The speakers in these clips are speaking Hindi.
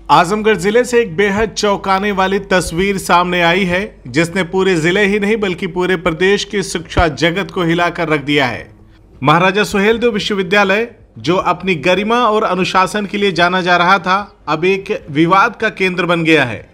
आजमगढ़ जिले से एक बेहद चौंकाने वाली तस्वीर सामने आई है, जिसने पूरे जिले ही नहीं बल्कि पूरे प्रदेश की शिक्षा जगत को हिलाकर रख दिया है। महाराजा सुहेलदेव विश्वविद्यालय, जो अपनी गरिमा और अनुशासन के लिए जाना जा रहा था, अब एक विवाद का केंद्र बन गया है।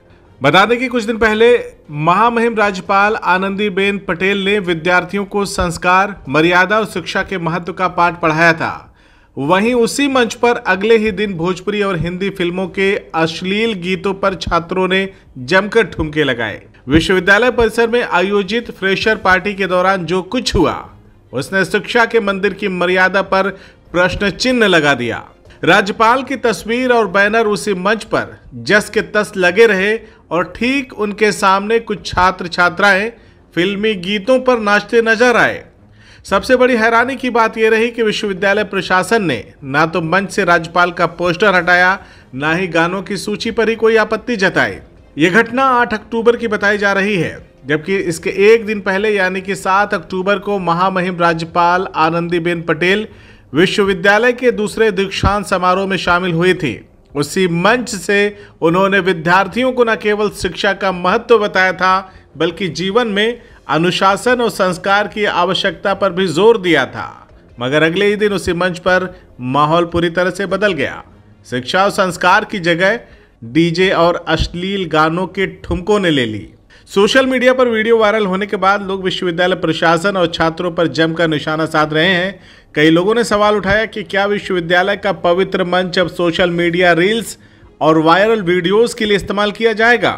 बता दें कि कुछ दिन पहले महामहिम राज्यपाल आनंदीबेन पटेल ने विद्यार्थियों को संस्कार, मर्यादा और शिक्षा के महत्व का पाठ पढ़ाया था। वहीं उसी मंच पर अगले ही दिन भोजपुरी और हिंदी फिल्मों के अश्लील गीतों पर छात्रों ने जमकर ठुमके लगाए। विश्वविद्यालय परिसर में आयोजित फ्रेशर पार्टी के दौरान जो कुछ हुआ, उसने शिक्षा के मंदिर की मर्यादा पर प्रश्न चिन्ह लगा दिया। राज्यपाल की तस्वीर और बैनर उसी मंच पर जस के तस लगे रहे और ठीक उनके सामने कुछ छात्र छात्राएं फिल्मी गीतों पर नाचते नजर आए। सबसे बड़ी हैरानी की बात यह रही कि विश्वविद्यालय प्रशासन ने ना तो मंच से राज्यपाल का पोस्टर हटाया, ना ही गानों की सूची पर ही कोई आपत्ति जताई। यह घटना 8 अक्टूबर की बताई जा रही है, जबकि इसके एक दिन पहले यानी कि 7 अक्टूबर को महामहिम राज्यपाल आनंदीबेन पटेल विश्वविद्यालय के दूसरे दीक्षांत समारोह में शामिल हुई थी। उसी मंच से उन्होंने विद्यार्थियों को न केवल शिक्षा का महत्व बताया था, बल्कि जीवन में अनुशासन और संस्कार की आवश्यकता पर भी जोर दिया था। मगर अगले ही दिन उसी मंच पर माहौल पूरी तरह से बदल गया। शिक्षा और संस्कार की जगह डीजे और अश्लील गानों के ठुमकों ने ले ली। सोशल मीडिया पर वीडियो वायरल होने के बाद लोग विश्वविद्यालय प्रशासन और छात्रों पर जमकर निशाना साध रहे हैं। कई लोगों ने सवाल उठाया कि क्या विश्वविद्यालय का पवित्र मंच अब सोशल मीडिया रील्स और वायरल वीडियोस के लिए इस्तेमाल किया जाएगा।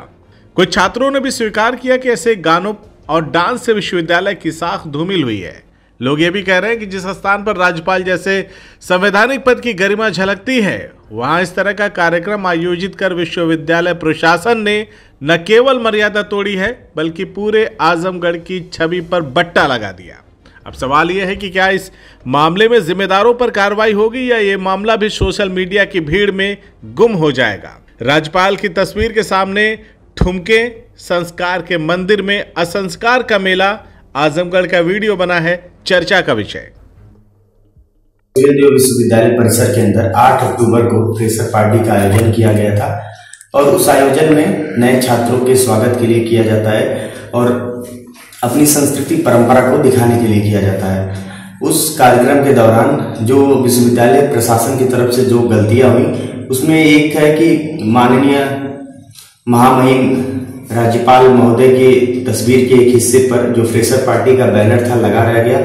कुछ छात्रों ने भी स्वीकार किया कि ऐसे गानों और डांस से विश्वविद्यालय की साख धूमिल हुई है। लोग ये भी कह रहे हैं कि जिस स्थान पर राज्यपाल जैसे संवैधानिक पद की गरिमा झलकती है, वहां इस तरह का कार्यक्रम आयोजित कर विश्वविद्यालय प्रशासन ने न केवल मर्यादा तोड़ी है, बल्कि पूरे आजमगढ़ की छवि पर बट्टा लगा दिया। अब सवाल यह है कि क्या इस मामले में जिम्मेदारों पर कार्रवाई होगी या ये मामला भी सोशल मीडिया की भीड़ में गुम हो जाएगा। राज्यपाल की तस्वीर के सामने ठुमके, संस्कार के मंदिर में असंस्कार का मेला, आजमगढ़ का वीडियो बना है चर्चा का विषय। विश्वविद्यालय परिसर के अंदर 8 अक्टूबर को फ्रेशर पार्टी का आयोजन किया गया था और उस आयोजन में नए छात्रों के स्वागत के लिए किया जाता है और अपनी संस्कृति परंपरा को दिखाने के लिए किया जाता है। उस कार्यक्रम के दौरान जो विश्वविद्यालय प्रशासन की तरफ से जो गलतियां हुई, उसमें एक है कि माननीय महामहिम राज्यपाल महोदय की तस्वीर के एक हिस्से पर जो फ्रेशर पार्टी का बैनर था लगा रह गया,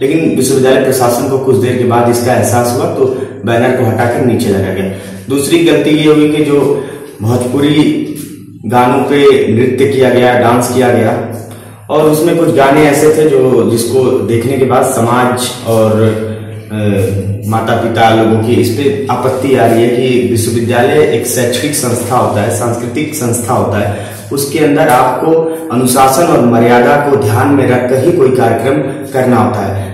लेकिन विश्वविद्यालय प्रशासन को कुछ देर के बाद इसका एहसास हुआ तो बैनर को हटाकर नीचे लगा गया। दूसरी गलती ये हुई कि जो भोजपुरी गानों पे नृत्य किया गया, डांस किया गया और उसमें कुछ गाने ऐसे थे जो जिसको देखने के बाद समाज और माता पिता लोगों की इस पे आपत्ति आ रही है कि विश्वविद्यालय एक शैक्षणिक संस्था होता है, सांस्कृतिक संस्था होता है, उसके अंदर आपको अनुशासन और मर्यादा को ध्यान में रखकर ही कोई कार्यक्रम करना होता है।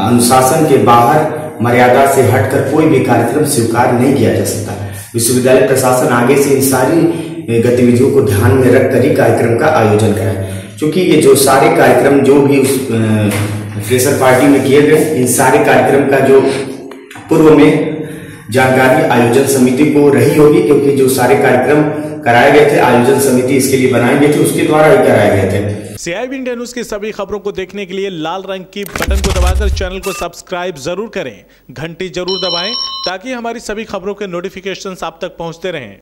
अनुशासन के बाहर मर्यादा से हटकर कोई भी कार्यक्रम स्वीकार नहीं किया जा सकता। विश्वविद्यालय प्रशासन आगे से इन सारी गतिविधियों को ध्यान में रखकर ही कार्यक्रम का आयोजन कराए, क्योंकि ये जो सारे कार्यक्रम जो भी उस फ्रेशर पार्टी में किए गए, इन सारे कार्यक्रम का जो पूर्व में जानकारी आयोजन समिति को रही होगी, क्योंकि जो सारे कार्यक्रम कराए गए थे आयोजन समिति इसके लिए बनाई गई थी, उसके द्वारा ही कराए गए थे। CIB इंडिया न्यूज की सभी खबरों को देखने के लिए लाल रंग की बटन को दबाकर चैनल को सब्सक्राइब जरूर करें, घंटी जरूर दबाएं ताकि हमारी सभी खबरों के नोटिफिकेशंस आप तक पहुंचते रहें।